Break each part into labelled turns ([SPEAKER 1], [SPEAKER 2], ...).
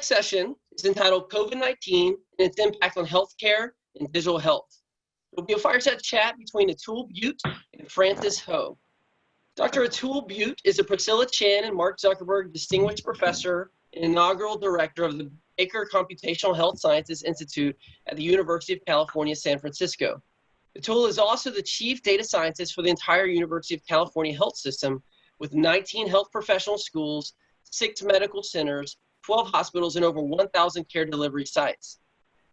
[SPEAKER 1] next session is entitled COVID-19 and its impact on healthcare and digital health. There will be a fireside chat between Atul Butte and Francis Ho. Dr. Atul Butte is a Priscilla Chan and Mark Zuckerberg Distinguished Professor and Inaugural Director of the Bakar Computational Health Sciences Institute at the University of California, San Francisco. Atul is also the Chief Data Scientist for the entire University of California health system, with 19 health professional schools, 6 medical centers, 12 hospitals, and over 1,000 care delivery sites.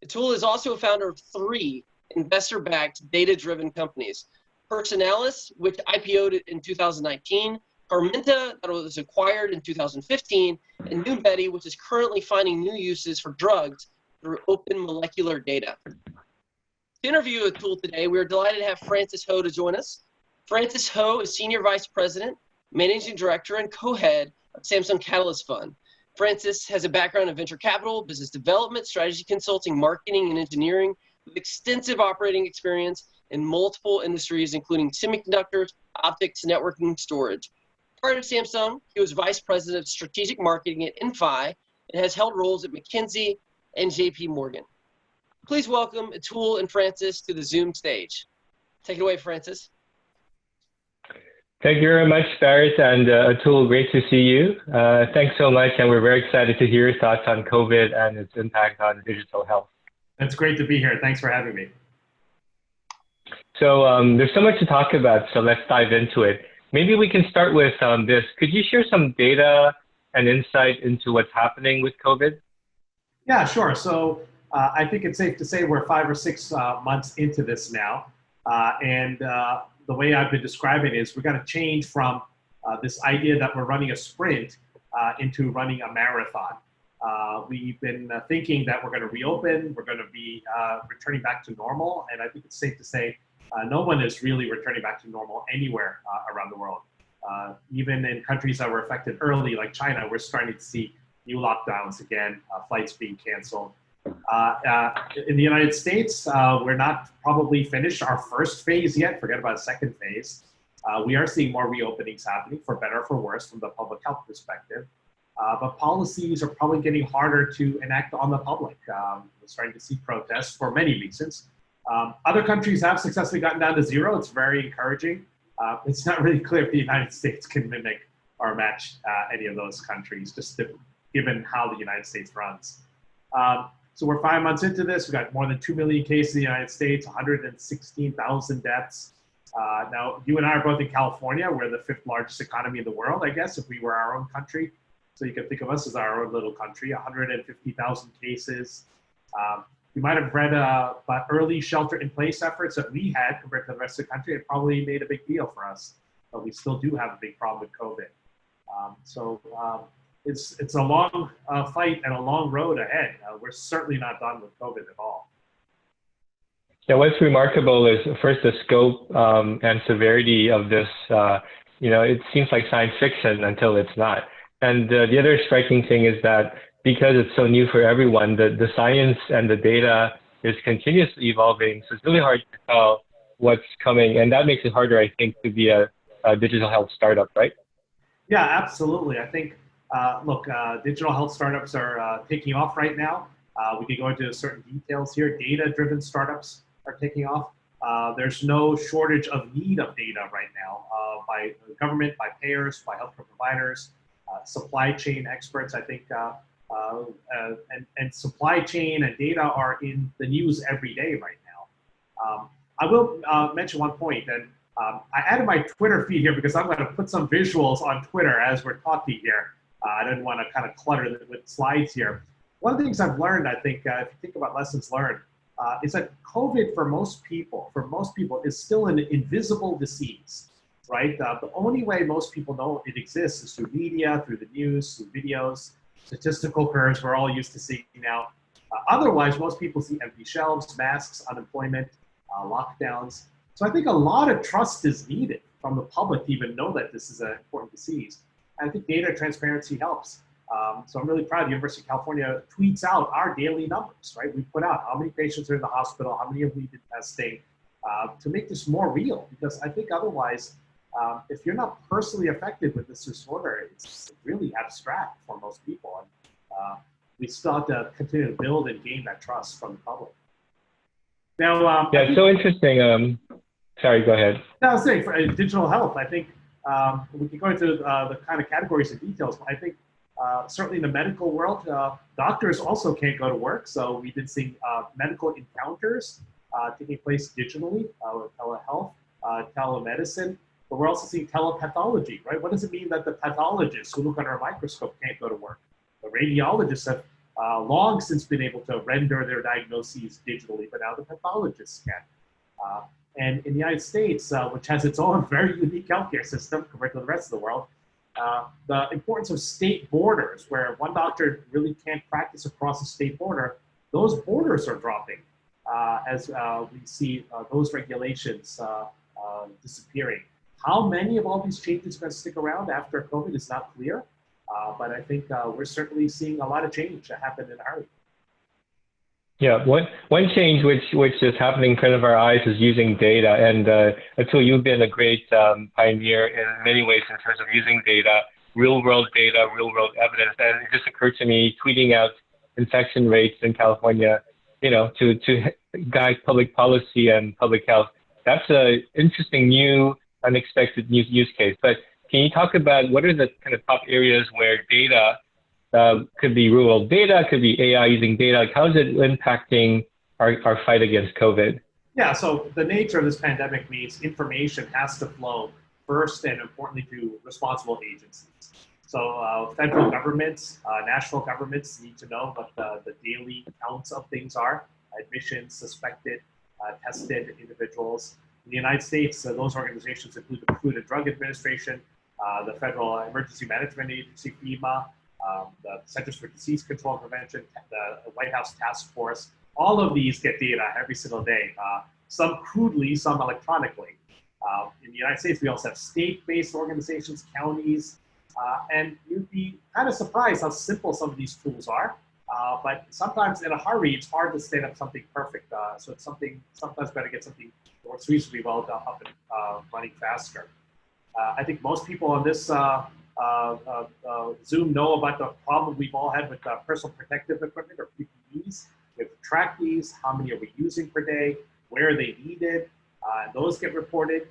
[SPEAKER 1] Atul is also a founder of 3 investor-backed data-driven companies: Personalis, which IPO'd in 2019, Carmenta, that was acquired in 2015, and NuMedii, which is currently finding new uses for drugs through open molecular data. To interview Atul today, we are delighted to have Francis Ho to join us. Francis Ho is Senior Vice President, Managing Director, and Co-Head of Samsung Catalyst Fund. Francis has a background in venture capital, business development, strategy consulting, marketing, and engineering, with extensive operating experience in multiple industries, including semiconductors, optics, networking, storage. Prior to Samsung, he was Vice President of Strategic Marketing at Infi and has held roles at McKinsey and JP Morgan. Please welcome Atul and Francis to the Zoom stage. Take it away, Francis.
[SPEAKER 2] Thank you very much, Barrett, and Atul, great to see you. Thanks so much, and we're very excited to hear your thoughts on COVID and its impact on digital health.
[SPEAKER 3] It's great to be here. Thanks for having me.
[SPEAKER 2] So there's so much to talk about, so let's dive into it. Maybe we can start with this. Could you share some data and insight into what's happening with COVID?
[SPEAKER 3] Yeah, sure. So I think it's safe to say we're 5 or 6 months into this now. The way I've been describing it is we're going to change from this idea that we're running a sprint into running a marathon. We've been thinking that we're going to reopen, we're going to be returning back to normal, and I think it's safe to say no one is really returning back to normal anywhere around the world. Even in countries that were affected early, like China, we're starting to see new lockdowns again, flights being canceled. In the United States, we're not probably finished our first phase yet, forget about the second phase. We are seeing more reopenings happening, for better or for worse, from the public health perspective. But policies are probably getting harder to enact on the public. We're starting to see protests for many reasons. Other countries have successfully gotten down to 0. It's very encouraging. It's not really clear if the United States can mimic or match any of those countries, just given how the United States runs. So we're 5 months into this. We've got more than 2 million cases in the United States, 116,000 deaths. Now, you and I are both in California. We're the 5th largest economy in the world, I guess, if we were our own country. So you can think of us as our own little country, 150,000 cases. You might have read about early shelter-in-place efforts that we had compared to the rest of the country. It probably made a big deal for us, but we still do have a big problem with COVID. It's a long fight and a long road ahead. We're certainly not done with COVID at all.
[SPEAKER 2] Yeah, what's remarkable is first the scope and severity of this. It seems like science fiction until it's not. And the other striking thing is that because it's so new for everyone, the science and the data is continuously evolving. So it's really hard to tell what's coming. And that makes it harder, I think, to be a digital health startup, right?
[SPEAKER 3] Yeah, absolutely. I think, digital health startups are taking off right now. We can go into certain details here. Data-driven startups are taking off. There's no shortage of need of data right now by the government, by payers, by healthcare providers, supply chain experts. I think and supply chain and data are in the news every day right now. I will mention one point, and I added my Twitter feed here because I'm going to put some visuals on Twitter as we're talking here. I didn't want to kind of clutter it with slides here. One of the things I've learned, I think, if you think about lessons learned, is that COVID for most people is still an invisible disease, right? The only way most people know it exists is through media, through the news, through videos, statistical curves we're all used to seeing now. Otherwise, most people see empty shelves, masks, unemployment, lockdowns. So I think a lot of trust is needed from the public to even know that this is an important disease. And I think data transparency helps. So I'm really proud the University of California tweets out our daily numbers, right? We put out how many patients are in the hospital, how many have we did testing, to make this more real. Because I think otherwise, if you're not personally affected with this disorder, it's really abstract for most people. And, we still have to continue to build and gain that trust from the public. Now,
[SPEAKER 2] yeah, it's so interesting. Sorry, go ahead.
[SPEAKER 3] I was saying for digital health, I think we can go into the kind of categories and details, but I think certainly in the medical world, doctors also can't go to work. So we've been seeing medical encounters taking place digitally with telehealth, telemedicine, but we're also seeing telepathology, right? What does it mean that the pathologists who look under a microscope can't go to work? The radiologists have long since been able to render their diagnoses digitally, but now the pathologists can. And in the United States, which has its own very unique healthcare system compared to the rest of the world, the importance of state borders, where one doctor really can't practice across a state border, those borders are dropping as we see those regulations disappearing. How many of all these changes are going to stick around after COVID is not clear, but I think we're certainly seeing a lot of change happen in a hurry.
[SPEAKER 2] Yeah, one change which is happening in front of our eyes is using data. And Atul, you've been a great pioneer in many ways in terms of using data, real world evidence. And it just occurred to me, tweeting out infection rates in California, to guide public policy and public health. That's an interesting, new, unexpected use case. But can you talk about what are the kind of top areas where data could be real world data, could be AI using data. Like, how is it impacting our fight against COVID?
[SPEAKER 3] Yeah, so the nature of this pandemic means information has to flow first and importantly to responsible agencies. So federal governments, national governments need to know what the daily counts of things are, admissions, suspected, tested individuals. In the United States, those organizations include the Food and Drug Administration, the Federal Emergency Management Agency, FEMA, the Centers for Disease Control and Prevention, the White House Task Force. All of these get data every single day, some crudely, some electronically. In the United States, we also have state-based organizations, counties, and you'd be kind of surprised how simple some of these tools are. But sometimes in a hurry, it's hard to stand up something perfect. So it's sometimes better to get something that works reasonably well up and running faster. I think most people on this Zoom know about the problem we've all had with personal protective equipment, or PPEs. We have to track these, how many are we using per day, where are they needed, and those get reported.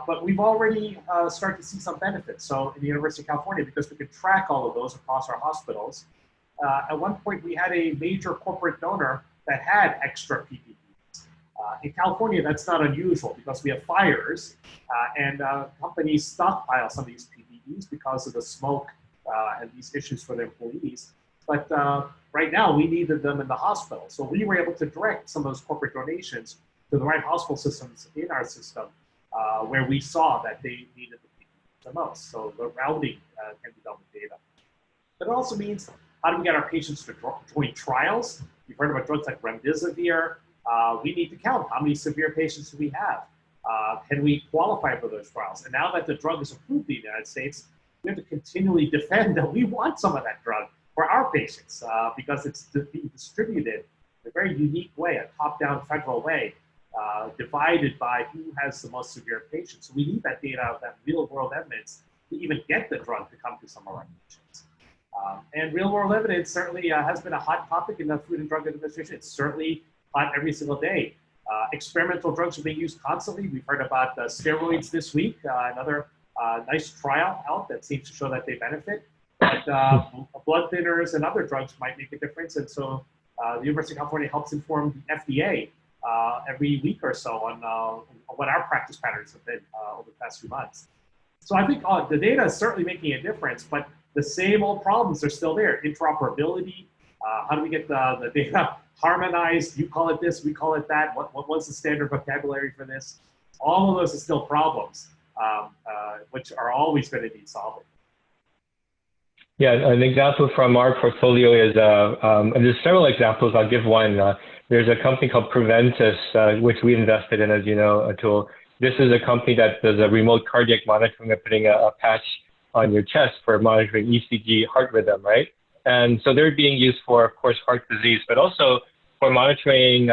[SPEAKER 3] But we've already started to see some benefits. So in the University of California, because we could track all of those across our hospitals, at one point we had a major corporate donor that had extra PPEs. In California, that's not unusual because we have fires and companies stockpile some of these PPEs because of the smoke and these issues for their employees. But right now, we needed them in the hospital. So we were able to direct some of those corporate donations to the right hospital systems in our system where we saw that they needed the PPEs the most. So the routing can be done with data. But it also means, how do we get our patients to join trials? You've heard about drugs like remdesivir. We need to count how many severe patients do we have. Can we qualify for those trials? And now that the drug is approved in the United States, we have to continually defend that we want some of that drug for our patients because it's being distributed in a very unique way, a top-down federal way, divided by who has the most severe patients. So we need that data, that real-world evidence, to even get the drug to come to some of our patients. And real-world evidence certainly has been a hot topic in the Food and Drug Administration. It's certainly hot every single day. Experimental drugs are being used constantly. We've heard about steroids this week, another nice trial out that seems to show that they benefit. But blood thinners and other drugs might make a difference. And so the University of California helps inform the FDA every week or so on what our practice patterns have been over the past few months. So I think the data is certainly making a difference, but the same old problems are still there. Interoperability, how do we get the data harmonized? You call it this, we call it that. What's the standard vocabulary for this? All of those are still problems, which are always going to need solving.
[SPEAKER 2] Yeah, an example from our portfolio is, and there's several examples, I'll give one. There's a company called Progenity, which we invested in, as you know, Atul. This is a company that does a remote cardiac monitoring of putting a patch on your chest for monitoring ECG heart rhythm, right? And so they're being used for, of course, heart disease, but also for monitoring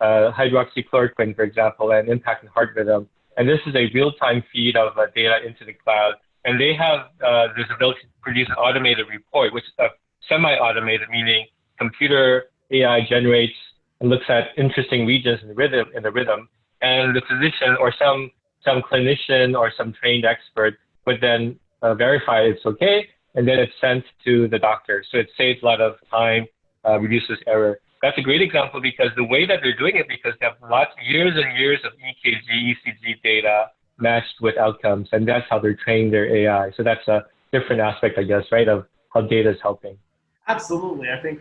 [SPEAKER 2] hydroxychloroquine, for example, and impacting heart rhythm. And this is a real-time feed of data into the cloud. And they have this ability to produce an automated report, which is semi-automated, meaning computer AI generates and looks at interesting regions in the rhythm, and the physician or some clinician or some trained expert would then verify it's okay, and then it's sent to the doctor. So it saves a lot of time, reduces error. That's a great example because the way that they're doing it, because they have years and years of EKG, ECG data matched with outcomes, and that's how they're training their AI. So that's a different aspect, I guess, right, of how data is helping.
[SPEAKER 3] Absolutely. I think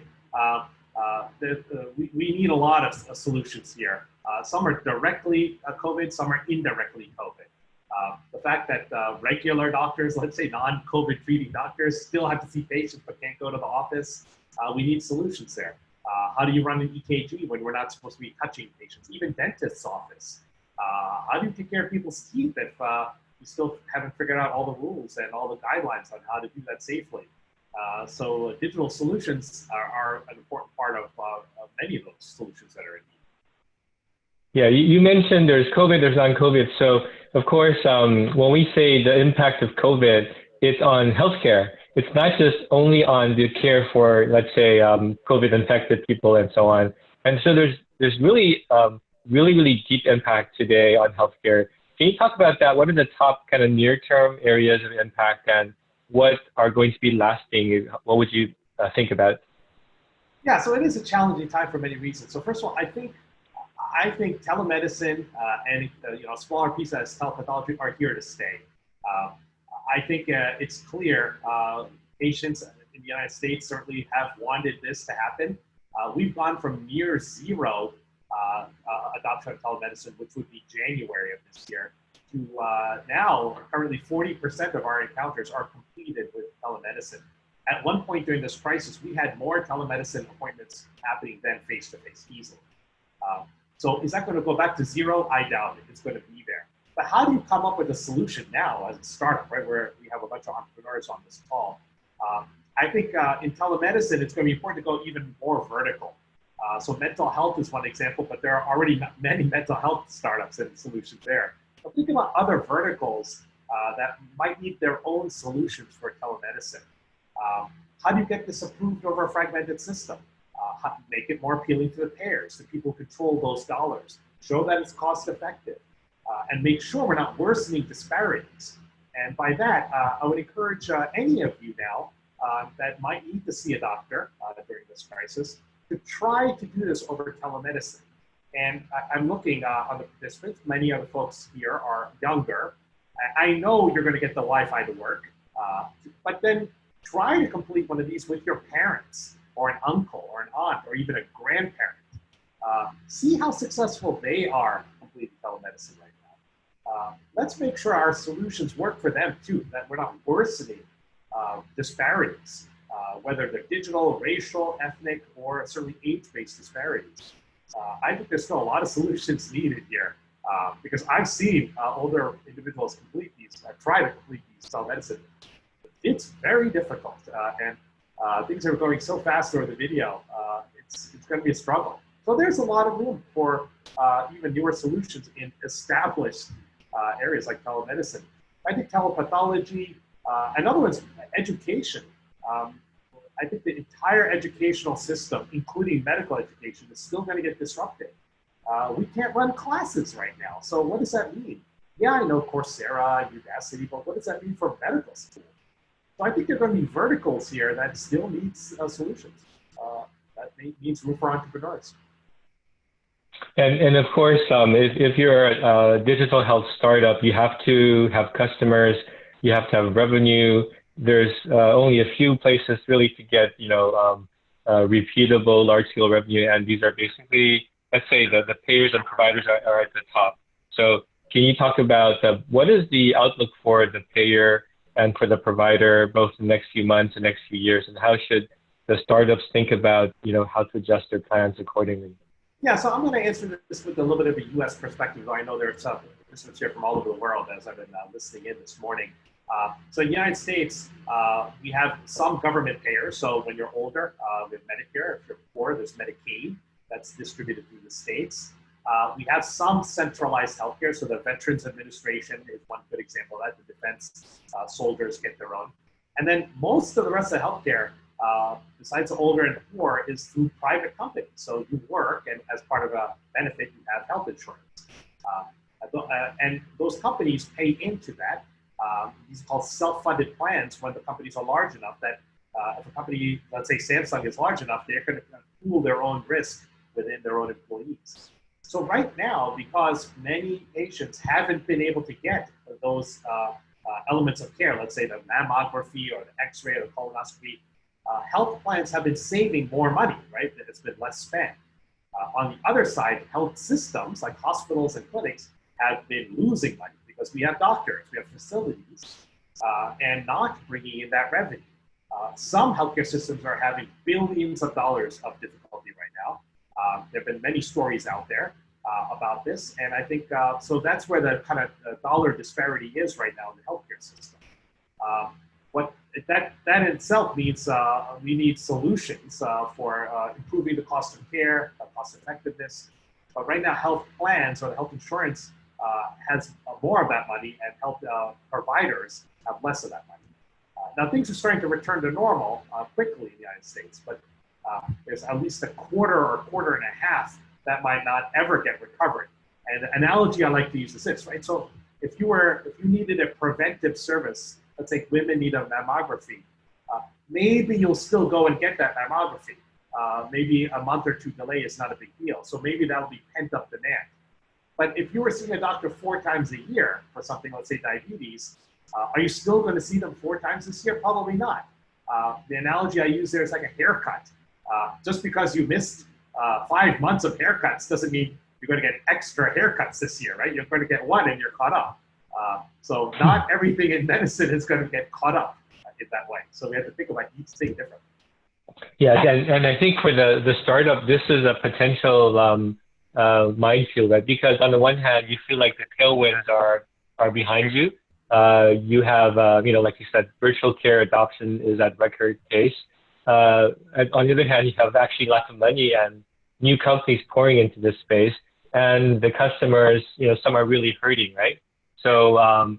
[SPEAKER 3] we need a lot of solutions here. Some are directly COVID, some are indirectly COVID. The fact that regular doctors, let's say non-COVID treating doctors, still have to see patients but can't go to the office, we need solutions there. How do you run an EKG when we're not supposed to be touching patients? Even dentist's office. How do you take care of people's teeth if you still haven't figured out all the rules and all the guidelines on how to do that safely? So digital solutions are an important part of many of those solutions that are in need.
[SPEAKER 2] Yeah, you mentioned there's COVID, there's non-COVID. So of course, when we say the impact of COVID, it's on healthcare. It's not just only on the care for, let's say, COVID infected people and so on. And so there's really, really deep impact today on healthcare. Can you talk about that? What are the top kind of near-term areas of impact, and what are going to be lasting? What would you think about?
[SPEAKER 3] Yeah, so it is a challenging time for many reasons. So first of all, I think telemedicine and a smaller piece as telepathology are here to stay. I think it's clear patients in the United States certainly have wanted this to happen. We've gone from near zero adoption of telemedicine, which would be January of this year, to now currently 40% of our encounters are completed with telemedicine. At one point during this crisis, we had more telemedicine appointments happening than face-to-face easily. So is that going to go back to zero? I doubt it. It's going to be there. But how do you come up with a solution now as a startup, right, where we have a bunch of entrepreneurs on this call? I think in telemedicine, it's going to be important to go even more vertical. So mental health is one example, but there are already many mental health startups and solutions there. But think about other verticals that might need their own solutions for telemedicine. How do you get this approved over a fragmented system? Make it more appealing to the payers, to people who control those dollars. Show that it's cost effective. And make sure we're not worsening disparities. And by that, I would encourage any of you now that might need to see a doctor during this crisis to try to do this over telemedicine. And I'm looking on the participants. Many of the folks here are younger. I know you're going to get the Wi-Fi to work, but then try to complete one of these with your parents or an uncle or an aunt or even a grandparent. See how successful they are completing telemedicine right now. Let's make sure our solutions work for them too, that we're not worsening disparities, whether they're digital, racial, ethnic, or certainly age-based disparities. I think there's still a lot of solutions needed here because I've seen older individuals complete these, try to complete these telemedicine. It's very difficult, and things are going so fast over the video, it's going to be a struggle. So there's a lot of room for even newer solutions in established areas like telemedicine. I think telepathology, another one's education. I think the entire educational system, including medical education, is still going to get disrupted. We can't run classes right now. So what does that mean? Yeah, I know Coursera, Udacity, but what does that mean for medical school? So I think there are going to be verticals here that still needs solutions. That means room for entrepreneurs.
[SPEAKER 2] And of course, if you're a digital health startup, you have to have customers, you have to have revenue. There's only a few places really to get, repeatable large-scale revenue, and these are basically, let's say, the payers and providers are at the top. So can you talk about what is the outlook for the payer and for the provider, both in the next few months and next few years, and how should the startups think about, how to adjust their plans accordingly?
[SPEAKER 3] Yeah, so I'm going to answer this with a little bit of a U.S. perspective, though I know there's participants here from all over the world as I've been listening in this morning. So in the United States, we have some government payers. So when you're older, with Medicare. If you're poor, there's Medicaid that's distributed through the states. We have some centralized healthcare. So the Veterans Administration is one good example of that. The defense soldiers get their own. And then most of the rest of the healthcare besides older and poor, is through private companies. So you work, and as part of a benefit, you have health insurance. And those companies pay into that. These are called self-funded plans when the companies are large enough that if a company, let's say Samsung, is large enough, they're going to pool their own risk within their own employees. So right now, because many patients haven't been able to get those elements of care, let's say the mammography or the x-ray or the colonoscopy, health plans have been saving more money, right? It's been less spent. On the other side, health systems like hospitals and clinics have been losing money because we have doctors, we have facilities, and not bringing in that revenue. Some healthcare systems are having billions of dollars of difficulty right now. There have been many stories out there about this, and I think so that's where the kind of dollar disparity is right now in the healthcare system. What that in itself means we need solutions for improving the cost of care, cost effectiveness. But right now, health plans or the health insurance has more of that money, and health providers have less of that money. Now things are starting to return to normal quickly in the United States, but there's at least a quarter or quarter and a half that might not ever get recovered. And the analogy I like to use is this, right? So if you needed a preventive service, let's say women need a mammography, maybe you'll still go and get that mammography. Maybe a month or two delay is not a big deal. So maybe that'll be pent up demand. But if you were seeing a doctor 4 times a year for something, let's say diabetes, are you still going to see them 4 times this year? Probably not. The analogy I use there is like a haircut. Just because you missed 5 months of haircuts doesn't mean you're going to get extra haircuts this year, right? You're going to get one and you're caught up. So not everything in medicine is going to get caught up in that way. So we have to think about each thing differently.
[SPEAKER 2] Yeah, and I think for the startup, this is a potential minefield, right? Because on the one hand, you feel like the tailwinds are behind you. You have, like you said, virtual care adoption is at record pace. And on the other hand, you have actually lots of money and new companies pouring into this space, and the customers, some are really hurting, right? So,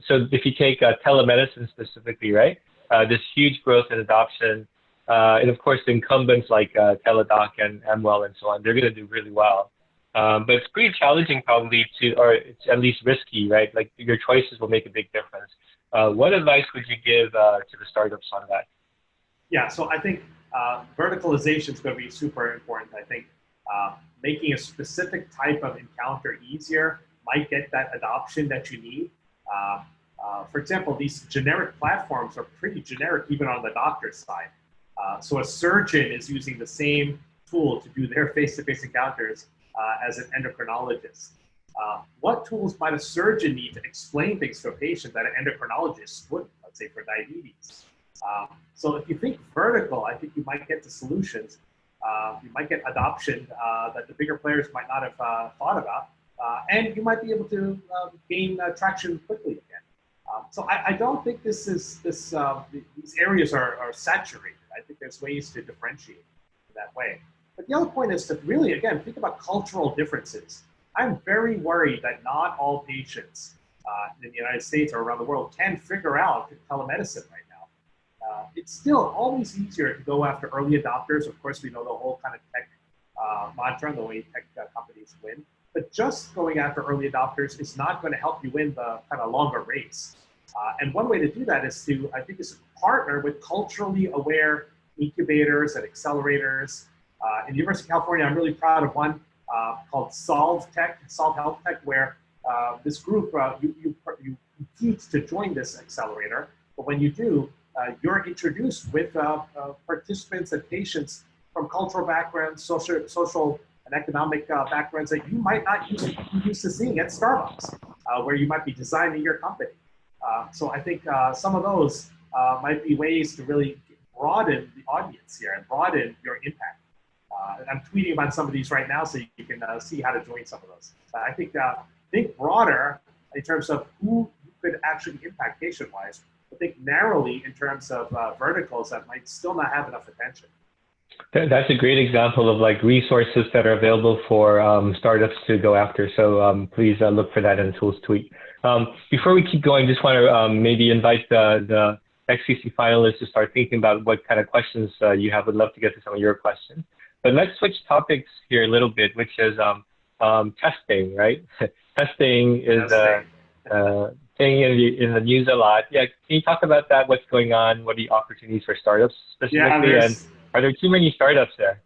[SPEAKER 2] so if you take telemedicine specifically, right, this huge growth in adoption, and of course the incumbents like Teladoc and Amwell and so on, they're going to do really well. But it's pretty challenging probably or it's at least risky, right? Like your choices will make a big difference. What advice would you give to the startups on that?
[SPEAKER 3] Yeah, so I think verticalization is going to be super important. I think making a specific type of encounter easier might get that adoption that you need. For example, these generic platforms are pretty generic even on the doctor's side. So a surgeon is using the same tool to do their face-to-face encounters as an endocrinologist. What tools might a surgeon need to explain things to a patient that an endocrinologist wouldn't, let's say for diabetes? So if you think vertical, I think you might get to solutions. You might get adoption that the bigger players might not have thought about, and you might be able to gain traction quickly again. So I don't think these areas are saturated. I think there's ways to differentiate in that way. But the other point is to really, again, think about cultural differences. I'm very worried that not all patients in the United States or around the world can figure out telemedicine right now. It's still always easier to go after early adopters. Of course, we know the whole kind of tech mantra, the way tech companies win. But just going after early adopters is not going to help you win the kind of longer race. And one way to do that is to, I think, is partner with culturally aware incubators and accelerators. In the University of California, I'm really proud of one called Solve Health Tech, where this group, you compete to join this accelerator. But when you do, you're introduced with participants and patients from cultural backgrounds, social and economic backgrounds that you might not used to seeing at Starbucks, where you might be designing your company. So I think some of those might be ways to really broaden the audience here and broaden your impact. And I'm tweeting about some of these right now, so you can see how to join some of those. I think broader in terms of who could actually impact patient-wise. I think narrowly in terms of verticals that might still not have enough attention.
[SPEAKER 2] That's a great example of like resources that are available for startups to go after. So please look for that in Tool's tweet. Before we keep going, just want to maybe invite the XCC finalists to start thinking about what kind of questions you have. Would love to get to some of your questions. But let's switch topics here a little bit, which is testing, right? Testing is a thing in the news a lot. Yeah, can you talk about that? What's going on? What are the opportunities for startups specifically? And are there too many startups there?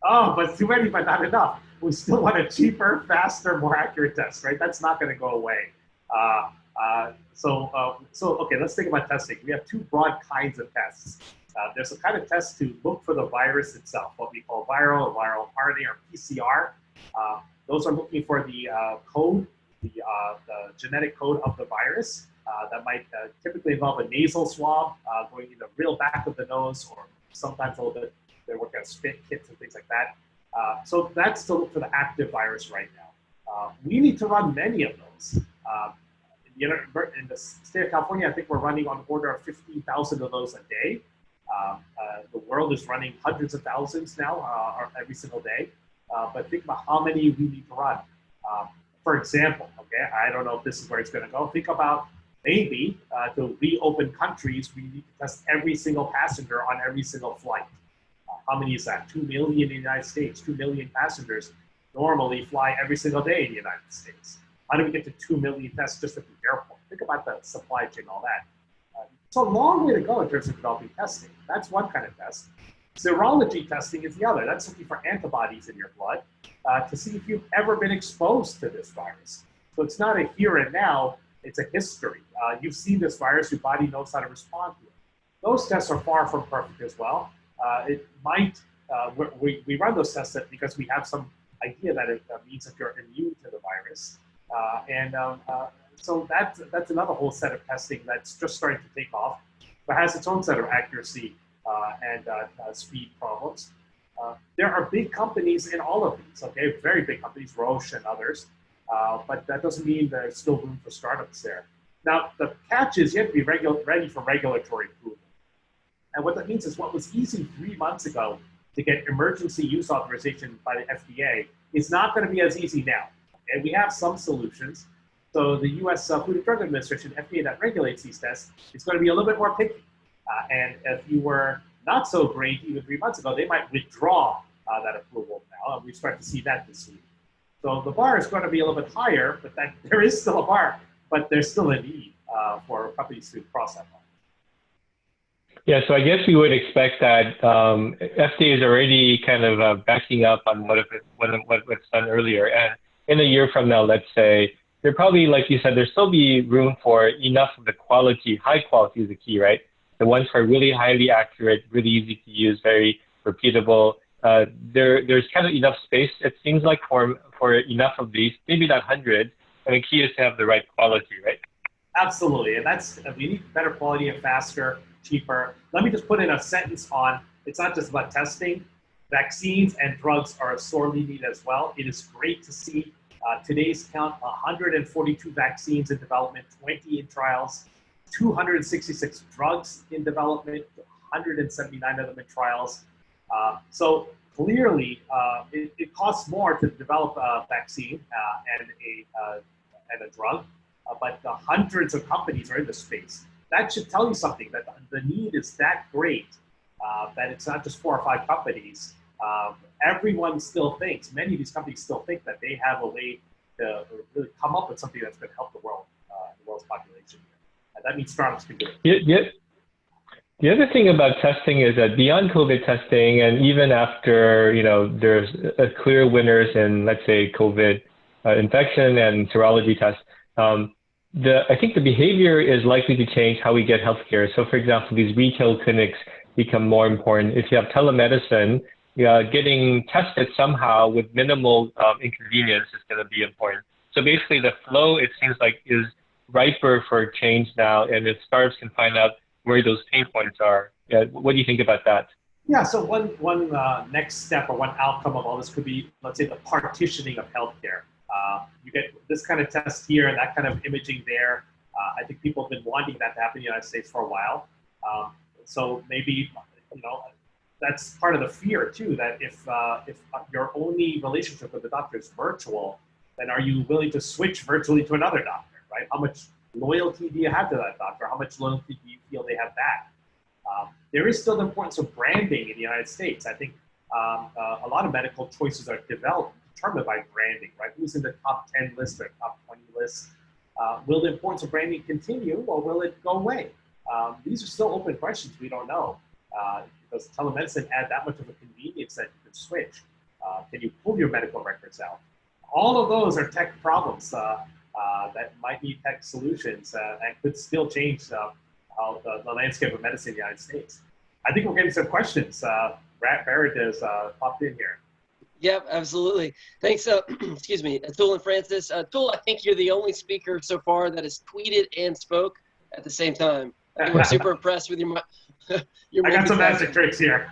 [SPEAKER 3] Oh, but too many, but not enough. We still want a cheaper, faster, more accurate test, right? That's not going to go away. So okay, let's think about testing. We have two broad kinds of tests. There's a kind of test to look for the virus itself, what we call viral RNA, or PCR. Those are looking for the code, the genetic code of the virus. That might typically involve a nasal swab going in the real back of the nose, or sometimes a little bit, they work at spit kits and things like that. So that's to look for the active virus right now. We need to run many of those. In the state of California, I think we're running on the order of 15,000 of those a day. The world is running hundreds of thousands now every single day. But think about how many we need to run. For example, okay, I don't know if this is where it's going to go. Think about maybe to reopen countries, we need to test every single passenger on every single flight. How many is that? 2 million in the United States. 2 million passengers normally fly every single day in the United States. How do we get to 2 million tests just at the airport? Think about the supply chain, all that. It's a long way to go in terms of developing testing. That's one kind of test. Serology testing is the other. That's looking for antibodies in your blood to see if you've ever been exposed to this virus. So it's not a here and now, it's a history. You've seen this virus, your body knows how to respond to it. Those tests are far from perfect as well. It might, we run those tests because we have some idea that it means that you're immune to the virus. So that's another whole set of testing that's just starting to take off, but has its own set of accuracy and speed problems. There are big companies in all of these, okay? Very big companies, Roche and others, but that doesn't mean there's still room for startups there. Now, the catch is you have to be ready for regulatory approval. And what that means is what was easy 3 months ago to get emergency use authorization by the FDA is not going to be as easy now. Okay? We have some solutions. So the U.S. Food and Drug Administration, FDA, that regulates these tests, is going to be a little bit more picky. And if you were not so great even 3 months ago, they might withdraw that approval now. And we start to see that this week. So the bar is going to be a little bit higher, but there is still a bar, but there's still a need for companies to cross that bar.
[SPEAKER 2] Yeah, so I guess we would expect that FDA is already kind of backing up on what's done earlier. And in a year from now, let's say, there probably, like you said, there'll still be room for enough of the quality. High quality is the key, right? The ones that are really highly accurate, really easy to use, very repeatable. There's kind of enough space, it seems like, for enough of these, maybe not hundreds. And the key is to have the right quality, right?
[SPEAKER 3] Absolutely, and we need better quality and faster, cheaper. Let me just put in a sentence on, it's not just about testing. Vaccines and drugs are sorely needed as well. It is great to see today's count, 142 vaccines in development, 20 in trials, 266 drugs in development, 179 of them in trials. So clearly, it costs more to develop a vaccine and a drug, but hundreds of companies are in the space. That should tell you something, that the need is that great, that it's not just 4 or 5 companies. Everyone still thinks, many of these companies still think that they have a way to really come up with something that's going to help the world, the world's population. And that means startups can do it.
[SPEAKER 2] The other thing about testing is that beyond COVID testing, and even after, there's clear winners in, let's say, COVID infection and serology tests, I think the behavior is likely to change how we get healthcare. So, for example, these retail clinics become more important. If you have telemedicine, getting tested somehow with minimal inconvenience is going to be important. So basically, the flow, it seems like, is riper for change now, and if startups can find out where those pain points are. What do you think about that?
[SPEAKER 3] Yeah, so one next step or one outcome of all this could be, let's say, the partitioning of healthcare. You get this kind of test here and that kind of imaging there. I think people have been wanting that to happen in the United States for a while. So maybe, that's part of the fear too, that if your only relationship with the doctor is virtual, then are you willing to switch virtually to another doctor, right? How much loyalty do you have to that doctor? How much loyalty do you feel they have that. There is still the importance of branding in the United States. I think a lot of medical choices are determined by branding, right? Who's in the top 10 list or top 20 list? Will the importance of branding continue, or will it go away? These are still open questions. We don't know. Does telemedicine add that much of a convenience that you can switch? Can you pull your medical records out? All of those are tech problems that might need tech solutions and could still change how the landscape of medicine in the United States. I think we're getting some questions. Barrett has popped in here.
[SPEAKER 1] Yep, absolutely. Thanks, excuse me, Atul and Francis. Atul, I think you're the only speaker so far that has tweeted and spoke at the same time. I think we're super impressed with your
[SPEAKER 3] I got some magic tricks here.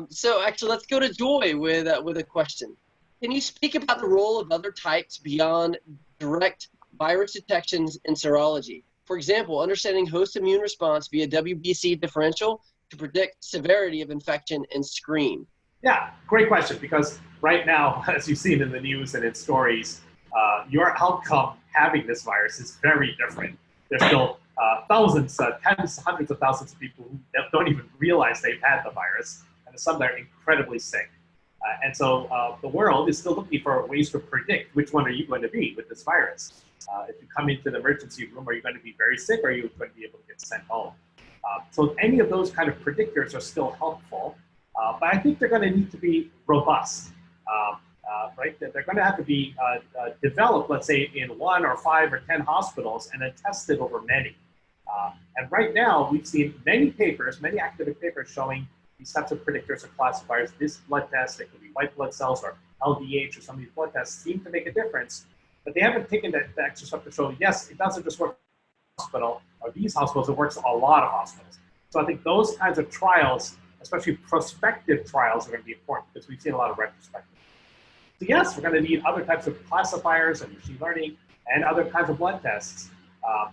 [SPEAKER 1] So actually, let's go to Joy with a question. Can you speak about the role of other types beyond direct virus detections in serology? For example, understanding host immune response via WBC differential to predict severity of infection and screen.
[SPEAKER 3] Yeah, great question, because right now, as you've seen in the news and in stories, your outcome having this virus is very different. There's still thousands, tens, hundreds of thousands of people who don't even realize they've had the virus, and some that are incredibly sick. And so the world is still looking for ways to predict which one are you going to be with this virus. If you come into the emergency room, are you going to be very sick, or are you going to be able to get sent home? So any of those kind of predictors are still helpful, but I think they're going to need to be robust, right? They're going to have to be developed, let's say, in 1 or 5 or 10 hospitals, and then tested over many. And right now, we've seen many papers, many academic papers showing these types of predictors or classifiers. This blood test, it could be white blood cells or LDH, or some of these blood tests seem to make a difference, but they haven't taken the extra step to show, yes, it doesn't just work in a hospital or these hospitals, it works in a lot of hospitals. So I think those kinds of trials, especially prospective trials, are going to be important, because we've seen a lot of retrospective. So yes, we're going to need other types of classifiers and machine learning and other kinds of blood tests,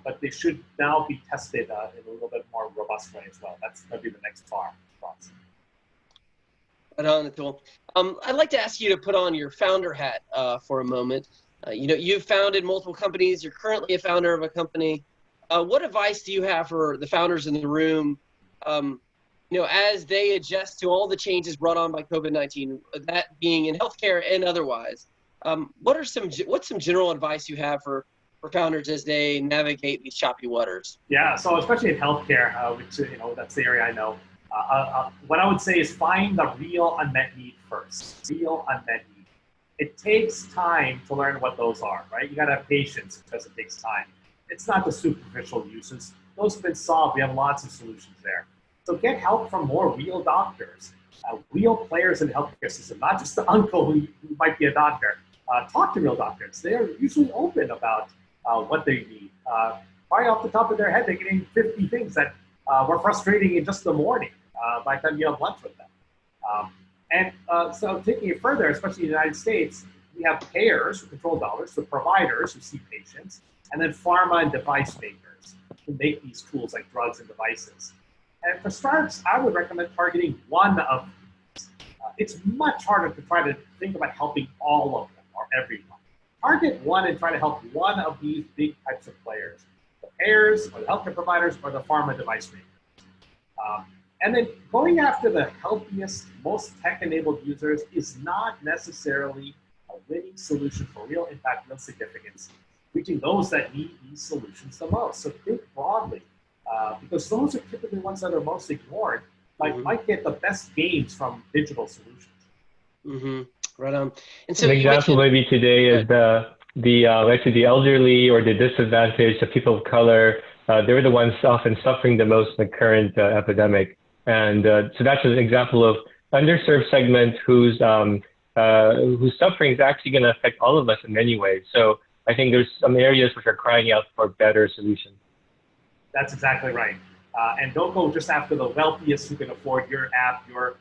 [SPEAKER 3] but they should now be tested in a little bit more robust way as well. That's going to be the next bar for us.
[SPEAKER 1] Right on, Atul. I'd like to ask you to put on your founder hat for a moment. You know, you've founded multiple companies. You're currently a founder of a company. What advice do you have for the founders in the room, you know, as they adjust to all the changes brought on by COVID-19, that being in healthcare and otherwise? What's some general advice you have for founders as they navigate these choppy waters?
[SPEAKER 3] Yeah, so especially in healthcare, which, you know, that's the area I know. What I would say is find the real unmet need first. Real unmet need. It takes time to learn what those are, right? You got to have patience because it takes time. It's not the superficial uses. Those have been solved. We have lots of solutions there. So get help from more real doctors, real players in the healthcare system, not just the uncle who might be a doctor. Talk to real doctors. They're usually open about what they need. Right off the top of their head, they're getting 50 things that were frustrating in just the morning by the time you have lunch with them. So taking it further, especially in the United States, we have payers who control dollars, so providers who see patients, and then pharma and device makers who make these tools like drugs and devices. And for startups, I would recommend targeting one of these. It's much harder to try to think about helping all of them or everyone. Target one and try to help one of these big types of players, the payers or the healthcare providers or the pharma device makers. And then going after the healthiest, most tech-enabled users is not necessarily a winning solution for real impact, real significance, reaching those that need these solutions the most. So think broadly, because those are typically ones that are most ignored, might get the best gains from digital solutions.
[SPEAKER 1] Mm-hmm. Right on. And so
[SPEAKER 2] an example maybe today is let's say the elderly or the disadvantaged, the people of color. They're the ones often suffering the most in the current epidemic. And so that's an example of underserved segment whose suffering is actually going to affect all of us in many ways. So I think there's some areas which are crying out for better solutions. That's
[SPEAKER 3] exactly right. And don't go just after the wealthiest who can afford your app, your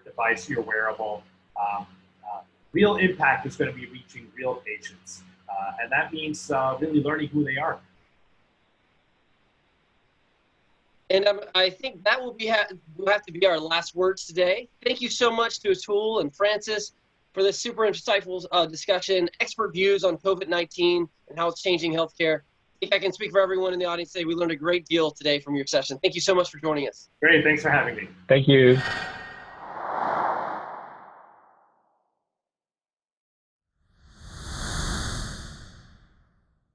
[SPEAKER 3] device, your wearable. Real impact is going to be reaching real patients. And that means really learning who they are.
[SPEAKER 1] And I think that will have to be our last words today. Thank you so much to Atul and Francis for this super insightful discussion, expert views on COVID-19 and how it's changing healthcare. think I can speak for everyone in the audience today. We learned a great deal today from your session. Thank you so much for joining us.
[SPEAKER 3] Great. Thanks for having me.
[SPEAKER 2] Thank you.